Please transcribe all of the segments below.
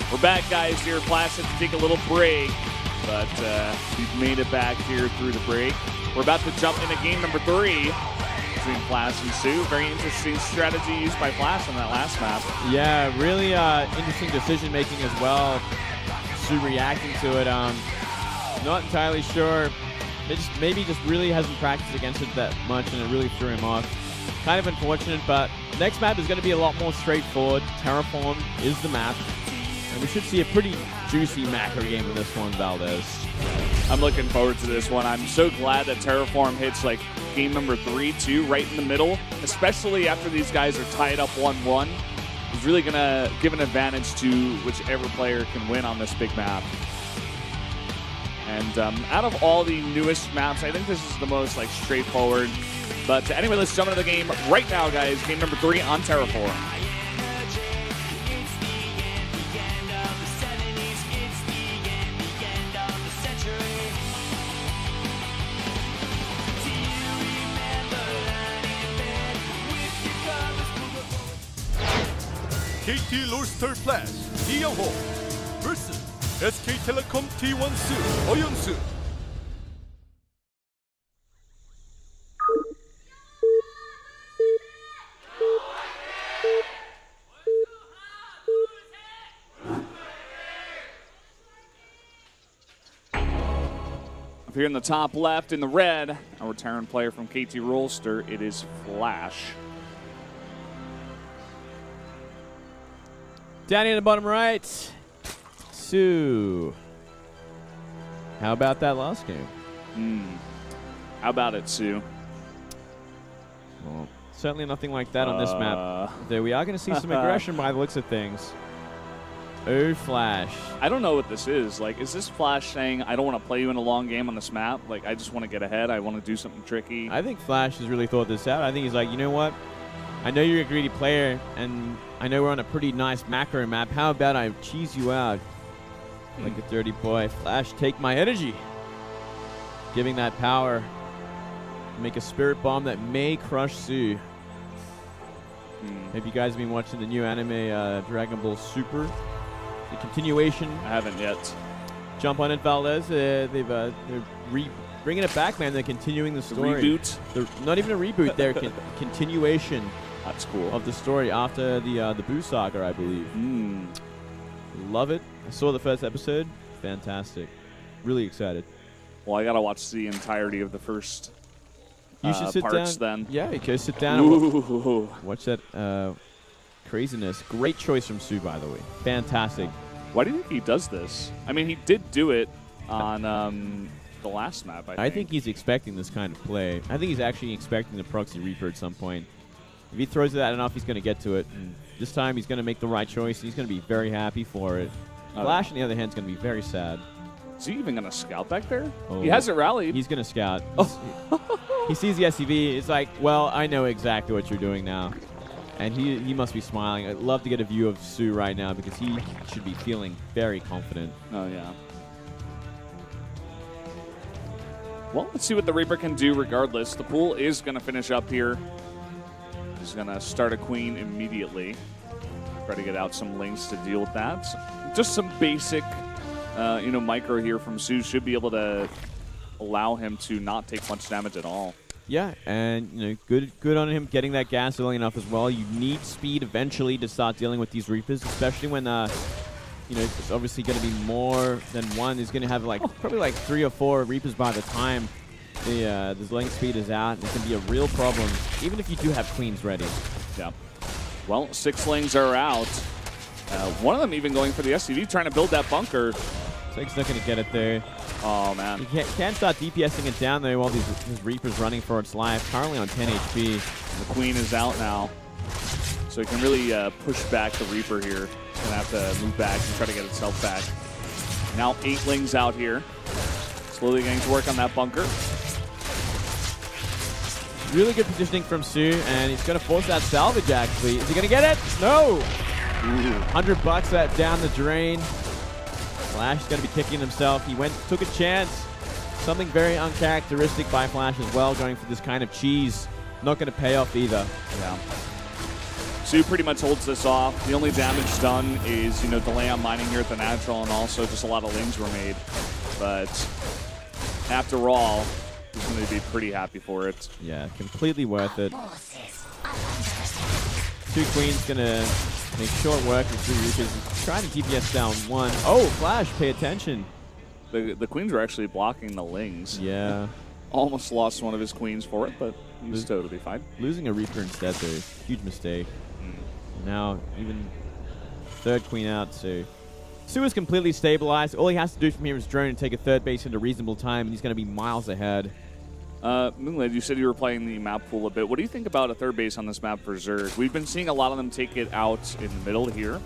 We're back, guys, here. Flash had to take a little break, but we've made it back here through the break. We're about to jump into game number 3 between Flash and soO. Very interesting strategy used by Flash on that last map. Yeah, really interesting decision-making as well. soO reacting to it. Not entirely sure. Maybe just really hasn't practiced against it that much, and it really threw him off. Kind of unfortunate, but next map is going to be a lot more straightforward. Terraform is the map. And we should see a pretty juicy macro game in this one, Valdez. I'm looking forward to this one. I'm so glad that Terraform hits like game number 3, too, right in the middle, especially after these guys are tied up 1-1. It's really going to give an advantage to whichever player can win on this big map. And out of all the newest maps, I think this is the most like straightforward. But anyway, let's jump into the game right now, guys. Game number 3 on Terraform. KT 롤스터 플래시 이영호 vs SK텔레콤 T1 soO 어윤수. Up here in the top left in the red, our Terran player from KT Rolster, it is Flash. Down here in the bottom right, soO. How about that last game? How about it, soO? Well, certainly nothing like that on this map. Though we are going to see some aggression by the looks of things. Oh, Flash. I don't know what this is. Like, is this Flash saying, I don't want to play you in a long game on this map? Like, I just want to get ahead. I want to do something tricky. I think Flash has really thought this out. I think he's like, you know what? I know you're a greedy player, and I know we're on a pretty nice macro map. How about I cheese you out like a dirty boy? Flash, take my energy. Giving that power. Make a spirit bomb that may crush soO. Have you guys been watching the new anime Dragon Ball Super? The continuation. I haven't yet. Jump on it, Valdez. They're bringing it back, man. They're continuing the story. Reboot? They're not even a reboot. They're continuation. That's cool. Of the story after the Boo saga, I believe. Love it. I saw the first episode. Fantastic. Really excited. Well, I gotta watch the entirety of the first you should sit parts down. then. Yeah, you can sit down and watch that craziness. Great choice from soO, by the way. Fantastic. Why do you think he does this? I mean, he did do it on the last map, I think. He's expecting this kind of play. I think he's actually expecting the Proxy Reaper at some point. If he throws it out enough, he's going to get to it. And this time, he's going to make the right choice. He's going to be very happy for it. Flash, on the other hand, is going to be very sad. Is he even going to scout back there? Oh, he hasn't rallied. He's going to scout. He sees the SCV. It's like, well, I know exactly what you're doing now. And he must be smiling. I'd love to get a view of soO right now because he should be feeling very confident. Oh, yeah. Well, let's see what the Reaper can do regardless. The pool is going to finish up here. He's going to start a queen immediately. Try to get out some links to deal with that. Just some basic, micro here from soO should be able to allow him to not take much damage at all. Yeah, and good on him getting that gas early enough as well. You need speed eventually to start dealing with these Reapers, especially when it's obviously going to be more than one. He's going to have probably like 3 or 4 Reapers by the time the lane speed is out. And it can be a real problem, even if you do have queens ready. Yeah. Well, 6 lanes are out. One of them even going for the SCV, trying to build that bunker. Six not going to get it there. Oh, man. You can't start DPSing it down there while these Reapers running for its life. Currently on 10 HP. The queen is out now. So he can really push back the Reaper here. He's going to have to move back and try to get itself back. Now 8 lanes out here. Slowly getting to work on that bunker. Really good positioning from soO, and he's going to force that salvage, actually. Is he going to get it? No! $100 that down the drain. Flash is going to be kicking himself. He took a chance. Something very uncharacteristic by Flash as well, going for this kind of cheese. Not going to pay off either. Yeah. soO pretty much holds this off. The only damage done is, you know, delay on mining here at the natural, and also just a lot of lings were made. But after all, he's going to be pretty happy for it. Yeah, completely worth it. soO Queen's going to make short work with 3 Reapers. Trying to DPS down 1. Oh, Flash, pay attention. The queens were actually blocking the lings. Yeah. Almost lost one of his queens for it, but he's totally fine. Losing a Reaper instead, though, huge mistake. Now, even 3rd queen out, so soO is completely stabilized. All he has to do from here is drone and take a 3rd base in a reasonable time, and he's going to be miles ahead. Moonglade, you said you were playing the map pool a bit. What do you think about a 3rd base on this map for Zerg? We've been seeing a lot of them take it out in the middle here.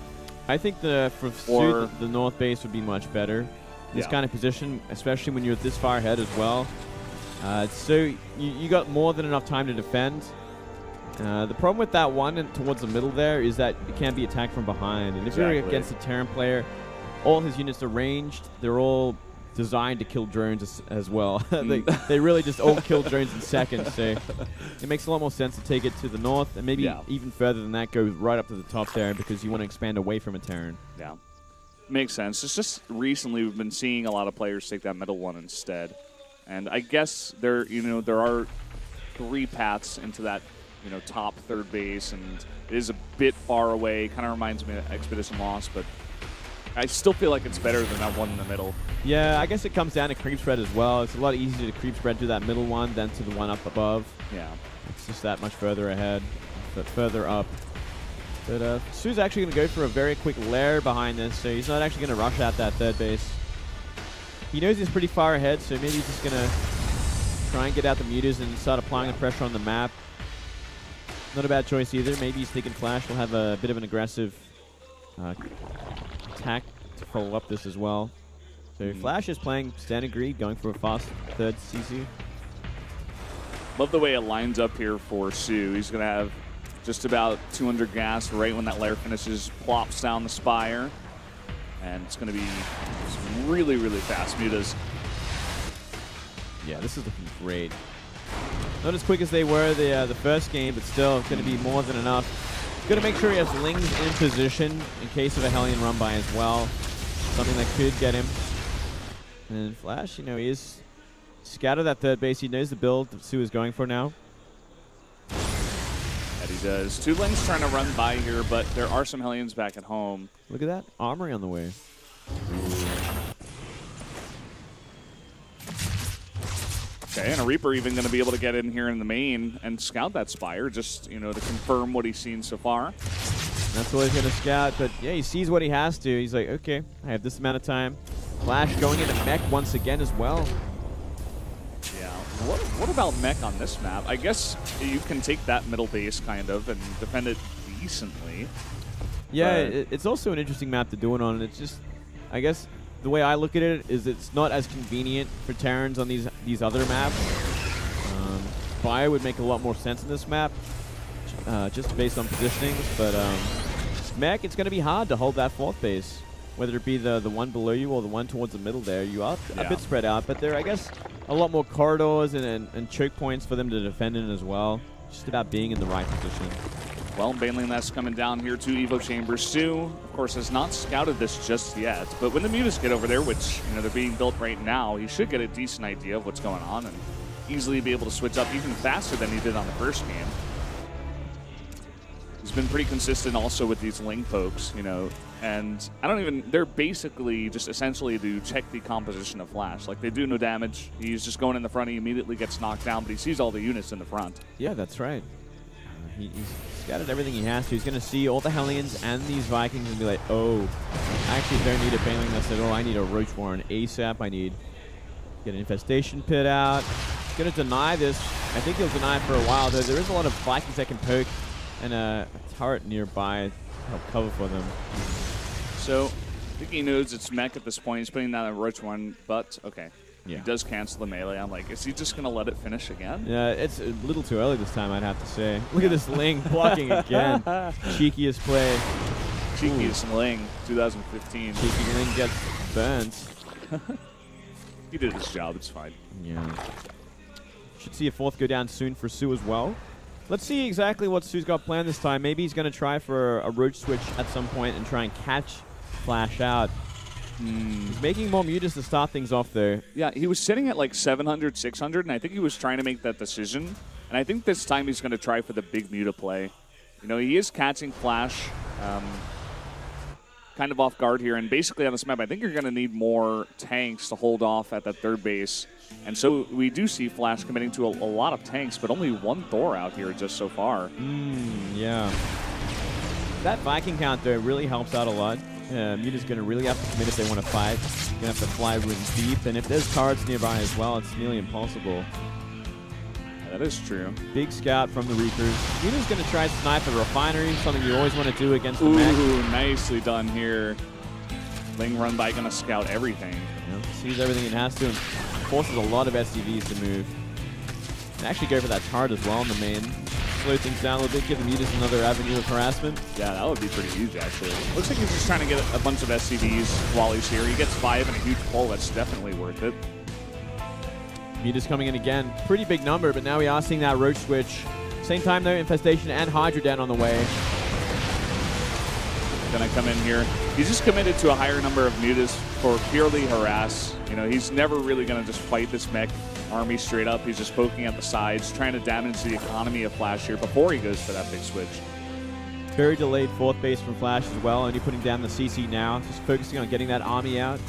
I think for soO, the north base would be much better. This kind of position, especially when you're this far ahead as well. So you got more than enough time to defend. The problem with that one and towards the middle there is that it can't be attacked from behind. And if you're against a Terran player, all his units are ranged. They're all designed to kill drones as well. they really just all kill drones in seconds. So it makes a lot more sense to take it to the north and maybe even further than that, go right up to the top there because you want to expand away from a Terran. Yeah, makes sense. It's just recently we've been seeing a lot of players take that middle one instead. And I guess there are 3 paths into that, top 3rd base, and it is a bit far away. Kind of reminds me of Expedition Lost, but I still feel like it's better than that one in the middle. Yeah, I guess it comes down to creep spread as well. It's a lot easier to creep spread to that middle one than to the one up above. Yeah. It's just that much further ahead, but further up. But soO's actually going to go for a very quick lair behind this, so he's not actually going to rush at that 3rd base. He knows he's pretty far ahead, so maybe he's just going to try and get out the mutas and start applying the pressure on the map. Not a bad choice either. Maybe he's thinking Flash will have a bit of an aggressive attack to follow up this as well. So Flash is playing standard greed, going for a fast 3rd CC. Love the way it lines up here for soO. He's going to have just about 200 gas right when that lair finishes, plops down the Spire. And it's going to be some really, really fast mutas. Yeah, this is looking great. Not as quick as they were the first game, but still going to be more than enough. Going to make sure he has lings in position in case of a Hellion run by as well. Something that could get him. And Flash, he is scattered that 3rd base. He knows the build that soO is going for now. That he does. 2 lings trying to run by here, but there are some Hellions back at home. Look at that. Armory on the way. Okay, and a Reaper even going to be able to get in here in the main and scout that Spire, just, to confirm what he's seen so far. That's what he's going to scout, but yeah, he sees what he has to. He's like, okay, I have this amount of time. Flash going into mech once again as well. Yeah. What about mech on this map? I guess you can take that middle base, kind of, and defend it decently. Yeah, it's also an interesting map to do it on. It's just, I guess, the way I look at it is it's not as convenient for Terrans on these other maps. Fire would make a lot more sense in this map, just based on positionings. But mech, it's going to be hard to hold that 4th base, whether it be the one below you or the one towards the middle there. You are a bit spread out, but there, I guess, a lot more corridors and choke points for them to defend in as well. Just about being in the right position. Well, Baneling that's coming down here to Evo Chambers. soO, of course, has not scouted this just yet, but when the mutas get over there, which, they're being built right now, he should get a decent idea of what's going on and easily be able to switch up even faster than he did on the first game. He's been pretty consistent also with these ling pokes, and they're basically just essentially to check the composition of Flash. Like, they do no damage. He's just going in the front, he immediately gets knocked down, but he sees all the units in the front. Yeah, that's right. He's scattered everything he has to. He's going to see all the Hellions and these Vikings and be like, oh, I actually don't need a Baneling Nest at all. I need a Roach Warren ASAP. I need get an Infestation Pit out. He's going to deny this. I think he'll deny it for a while, though. There is a lot of Vikings that can poke and a turret nearby to help cover for them. So, I think he knows it's mech at this point. He's putting that on Roach Warren, but okay. Yeah. He does cancel the melee. I'm like, is he just going to let it finish again? Yeah, it's a little too early this time, I'd have to say. Look at this Ling blocking again. Cheekiest play. Cheekiest Ling, 2015. Cheeky Ling gets burns. He did his job. It's fine. Yeah. Should see a 4th go down soon for soO as well. Let's see exactly what soO's got planned this time. Maybe he's going to try for a roach switch at some point and try and catch Flash out. He's making more mutas to start things off there. Yeah, he was sitting at like 700, 600, and I think he was trying to make that decision. And I think this time he's going to try for the big muta play. You know, he is catching Flash kind of off guard here. And basically on this map, I think you're going to need more tanks to hold off at that third base. And so we do see Flash committing to a lot of tanks, but only one Thor out here just so far. Yeah. That Viking count, though, really helps out a lot. Muta's going to really have to commit if they want to fight. Going to have to fly really deep. And if there's cards nearby as well, it's nearly impossible. Yeah, that is true. Big scout from the Reapers. Muta's going to try to snipe a refinery, something you always want to do against the mech. Ooh, nicely done here. Ling run by going to scout everything. Yeah, sees everything it has to and forces a lot of SCVs to move. And actually go for that turret as well in the main. Slow things down a little bit, give the Mutas another avenue of harassment. Yeah, that would be pretty huge, actually. Looks like he's just trying to get a bunch of SCVs while he's here. He gets 5 and a huge pull. That's definitely worth it. Mutas coming in again. Pretty big number, but now we are seeing that roach switch. Same time, though, Infestation and Hydra Den on the way. Gonna come in here. He's just committed to a higher number of mutas for purely harass. You know, he's never really gonna just fight this mech army straight up. He's just poking at the sides, trying to damage the economy of Flash here before he goes for that big switch. Very delayed fourth base from Flash as well, only putting down the CC now. Just focusing on getting that army out.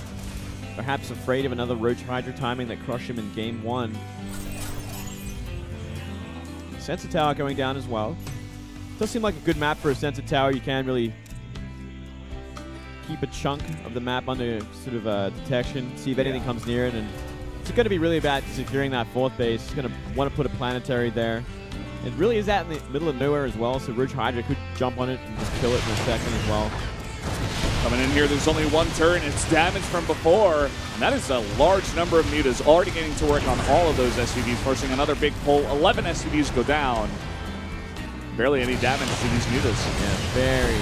Perhaps afraid of another Roach Hydra timing that crushed him in game 1. Sensor Tower going down as well. Does seem like a good map for a Sensor Tower. You can really keep a chunk of the map under sort of detection, see if anything comes near it, and it's going to be really about securing that fourth base. It's going to want to put a planetary there. It really is out in the middle of nowhere as well, so Roach Hydra could jump on it and just kill it in a second as well. Coming in here, there's only one turn. It's damage from before, and that is a large number of mutas already getting to work on all of those SCVs, forcing another big pull. 11 SCVs go down. Barely any damage to these mutas. Yeah, very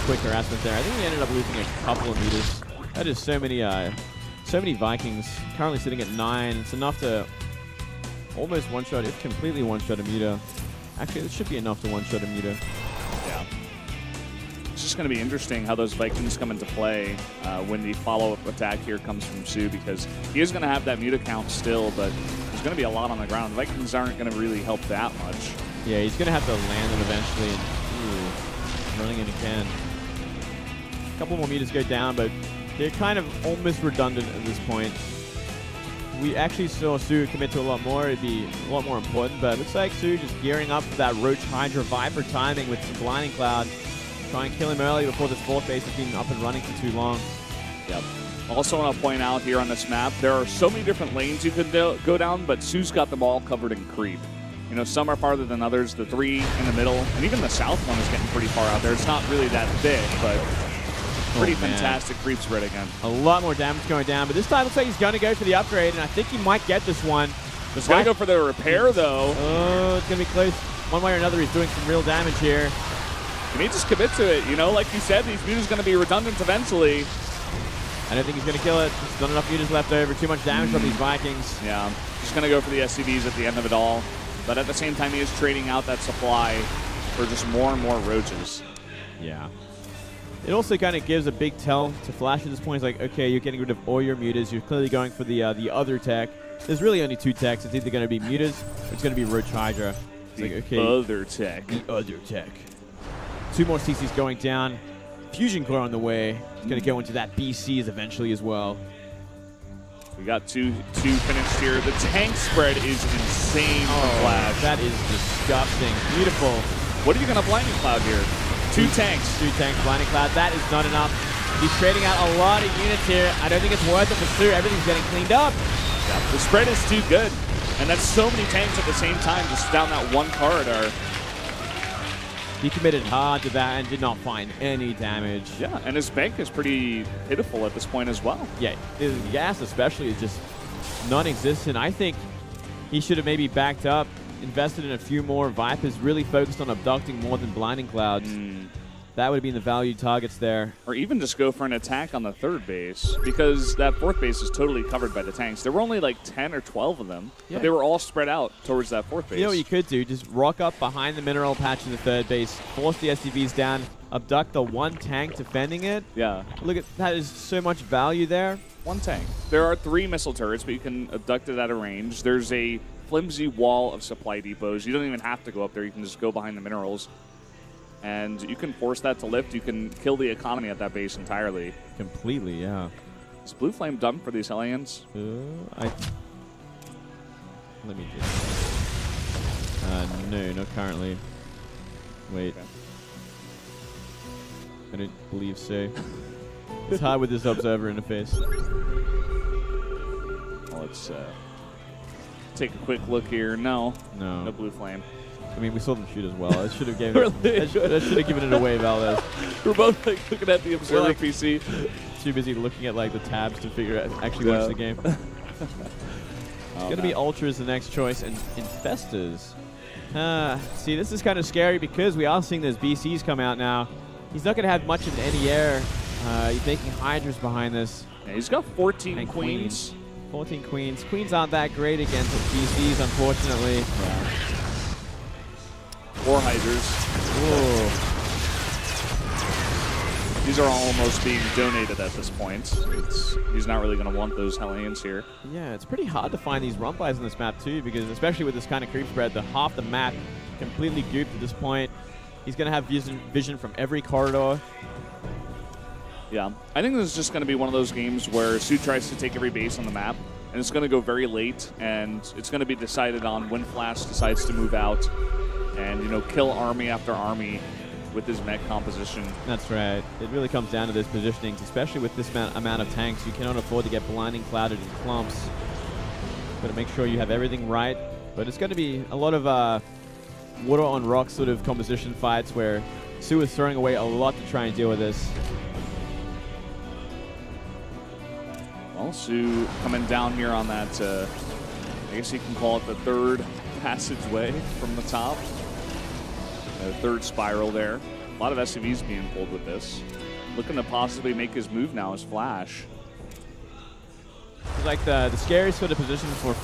quick harassment there. I think we ended up losing a couple of mutas. That is so many Vikings currently sitting at 9. It's enough to almost one-shot, if completely one-shot a muta. Actually, it should be enough to one-shot a muta. Yeah. It's just going to be interesting how those Vikings come into play when the follow-up attack here comes from soO, because he is going to have that muta count still, but there's going to be a lot on the ground. The Vikings aren't going to really help that much. Yeah, he's going to have to land them eventually. And, running in again. A couple more mutas go down, but they're kind of almost redundant at this point. We actually saw soO commit to a lot more. It'd be a lot more important, but it looks like soO just gearing up for that Roach Hydra Viper timing with some Blinding Cloud. Try and kill him early before this fourth base has been up and running for too long. Yep. Also want to point out here on this map, there are so many different lanes you could go down, but soO's got them all covered in creep. You know, some are farther than others. The 3 in the middle, and even the south one is getting pretty far out there. It's not really that big, but pretty fantastic creep spread again. A lot more damage going down, but this time looks like he's going to go for the upgrade, and I think he might get this one. He's going to go for the repair, though. Oh, it's going to be close. One way or another, he's doing some real damage here. And he just commit to it. You know, like you said, these mutas are going to be redundant eventually. I don't think he's going to kill it. There's not enough mutas left over. Too much damage from these Vikings. Yeah, just going to go for the SCVs at the end of it all. But at the same time, he is trading out that supply for just more and more roaches. Yeah. It also kind of gives a big tell to Flash at this point. It's like, okay, you're getting rid of all your mutas. You're clearly going for the other tech. There's really only 2 techs. It's either going to be mutas or it's going to be Roach Hydra. It's like, okay, other tech. The other tech. 2 more CCs going down. Fusion Core on the way. It's going to go into that BCs eventually as well. We got two finished here. The tank spread is insane for Flash. That is disgusting. Beautiful. What are you going to Blinding Cloud here? 2 tanks. 2 tanks, Blinding Cloud. That is not enough. He's trading out a lot of units here. I don't think it's worth it for soO. Everything's getting cleaned up. Yeah, the spread is too good. And that's so many tanks at the same time just down that one corridor. He committed hard to that and did not find any damage. Yeah, and his bank is pretty pitiful at this point as well. Yeah, the gas especially is just non-existent. I think he should have maybe backed up, invested in a few more Vipers, really focused on abducting more than Blinding Clouds. That would have been the value targets there. Or even just go for an attack on the third base, because that fourth base is totally covered by the tanks. There were only like 10 or 12 of them, but they were all spread out towards that fourth base. You know what you could do? Just rock up behind the mineral patch in the third base, force the SCVs down, abduct the one tank defending it. Yeah. Look at that, is so much value there. One tank. There are 3 missile turrets, but you can abduct it at a range. There's a flimsy wall of supply depots. You don't even have to go up there. You can just go behind the minerals. And you can force that to lift. You can kill the economy at that base entirely. Completely, yeah. Is Blue Flame done for these Hellions? Let me just... no, not currently. Wait. Okay. I don't believe so. It's hard with this observer interface. Well, let's take a quick look here. No Blue Flame. I mean, we saw them shoot as well. I should have given it. I should have given it away, Valdez. We're both like looking at the observer like, PC. Too busy looking at like the tabs to figure out actually watch the game. It's gonna be Ultras the next choice, and Infestors. See, this is kind of scary because we are seeing those BCs come out now. He's not gonna have much of any air. He's making Hydras behind this. Yeah, he's got 14 and queens. 14 queens. Queens aren't that great against BCs, unfortunately. Yeah. 4 Hydras. Whoa. These are almost being donated at this point. He's not really going to want those Hellions here. Yeah, it's pretty hard to find these run buys on this map too, because especially with this kind of creep spread, half the map completely gooped at this point. He's going to have vision from every corridor. Yeah, I think this is just going to be one of those games where soO tries to take every base on the map, and it's going to go very late, and it's going to be decided on when Flash decides to move out and, you know, kill army after army with his mech composition. That's right. It really comes down to those positionings, especially with this amount of tanks. You cannot afford to get blinding clouded in clumps. Got to make sure you have everything right. But it's going to be a lot of water on rock sort of composition fights where soO is throwing away a lot to try and deal with this. Well, soO coming down here on that, I guess you can call it the third passageway from the top. The third spiral there. A lot of SCVs being pulled with this. Looking to possibly make his move now as Flash. It's like the scariest sort of position for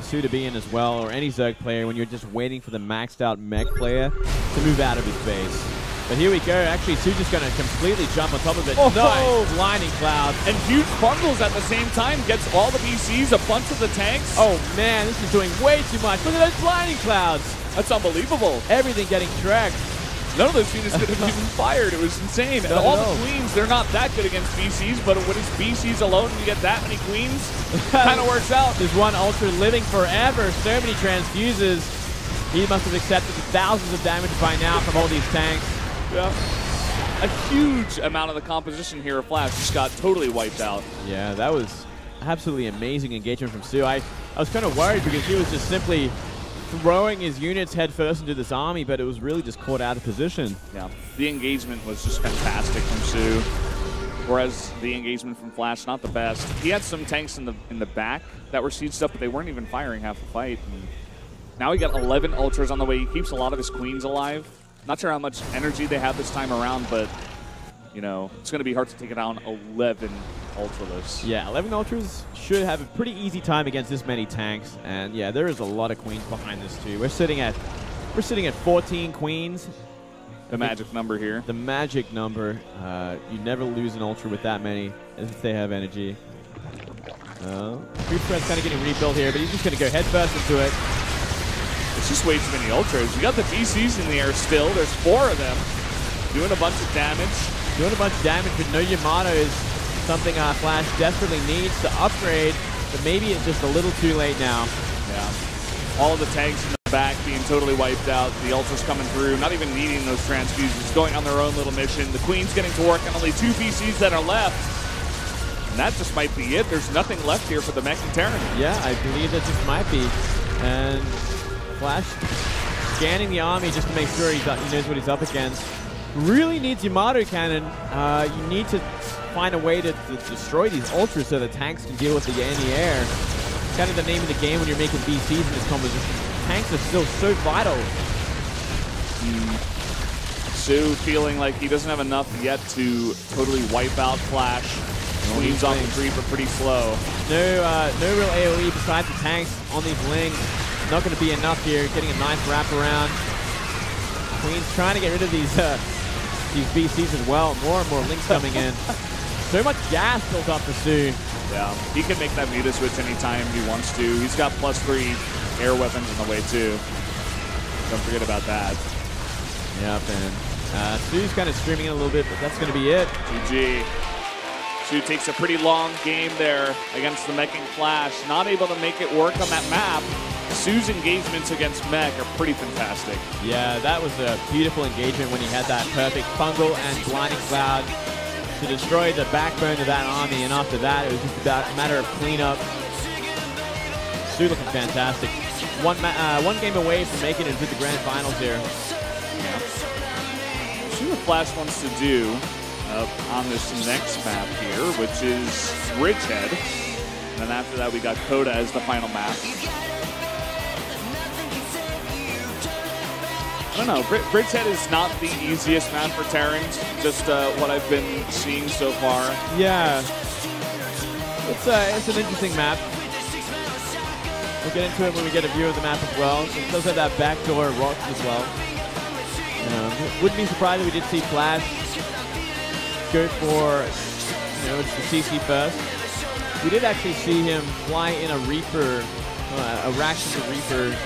soO to be in as well, or any Zerg player, when you're just waiting for the maxed out mech player to move out of his base. But here we go. Actually, soO just going to completely jump on top of it. Oh, nice. Blinding cloud. And huge bundles at the same time. Gets all the BCs, a bunch of the tanks. Oh, man, this is doing way too much. Look at those blinding clouds. That's unbelievable. Everything getting tracked. None of those units could have even fired. It was insane. And all the queens, they're not that good against BCs, but when it's BCs alone and you get that many queens, kind of works out. There's one Ultra living forever. So many transfuses. He must have accepted thousands of damage by now from all these tanks. Yeah. A huge amount of the composition here of Flash just got totally wiped out. Yeah, that was absolutely amazing engagement from soO. I was kind of worried because he was just simply throwing his units head first into this army, but it was really just caught out of position. Yeah, the engagement was just fantastic from soO, whereas the engagement from Flash, not the best. He had some tanks in the back that were sieged up, but they weren't even firing half the fight. And now he got 11 Ultras on the way. He keeps a lot of his queens alive. Not sure how much energy they have this time around, but, you know, it's going to be hard to take it down 11 Ultraless. Yeah, 11 Ultras should have a pretty easy time against this many tanks. And, yeah, there is a lot of queens behind this, too. We're sitting at 14 queens. The magic number here. The magic number. You never lose an Ultra with that many if they have energy. Creep Spread's kind of getting rebuilt here, but he's just going to go head first into it. It's just way too many Ultras. You got the BCs in the air still. There's 4 of them doing a bunch of damage. Doing a bunch of damage, but no Yamato is something Flash desperately needs to upgrade, but maybe it's just a little too late now. Yeah. All of the tanks in the back being totally wiped out. The Ultras coming through, not even needing those transfusions, going on their own little mission. The Queen's getting to work on only 2 BCs that are left. And that just might be it. There's nothing left here for the Mech and Terran. Yeah, I believe that just might be. And Flash scanning the army just to make sure he knows what he's up against. Really needs Yamato Cannon. You need to find a way to destroy these Ultras so the tanks can deal with the anti-air. It's kind of the name of the game when you're making BCs in this composition. Tanks are still so vital. soO feeling like he doesn't have enough yet to totally wipe out Flash. Queens off the creep are pretty slow. No real AoE besides the tanks on these lings. Not going to be enough here. Getting a nice wraparound. Queen's trying to get rid of these BCs as well. More and more links coming in. So much gas built up for soO. Yeah, he can make that Muta switch anytime he wants to. He's got +3 air weapons in the way too. Don't forget about that. Yep, and soO's kind of streaming in a little bit, but that's going to be it. GG. soO takes a pretty long game there against the Meching Flash. Not able to make it work on that map. soO's engagements against Mech are pretty fantastic. Yeah, that was a beautiful engagement when he had that perfect fungal and blinding cloud to destroy the backbone of that army, and after that it was just about a matter of cleanup. soO looking fantastic. One game away from making it to the grand finals here. Yeah. See what Flash wants to do on this next map here, which is Bridgehead. And then after that we got Coda as the final map. I don't know, Bridgehead is not the easiest map for Terrans, just what I've been seeing so far. Yeah, it's an interesting map. We'll get into it when we get a view of the map as well. It does have that backdoor rocks as well. Wouldn't be surprised if we did see Flash go for, it's the CC first. We did actually see him fly in a Reaper, a Rakshasa Reaper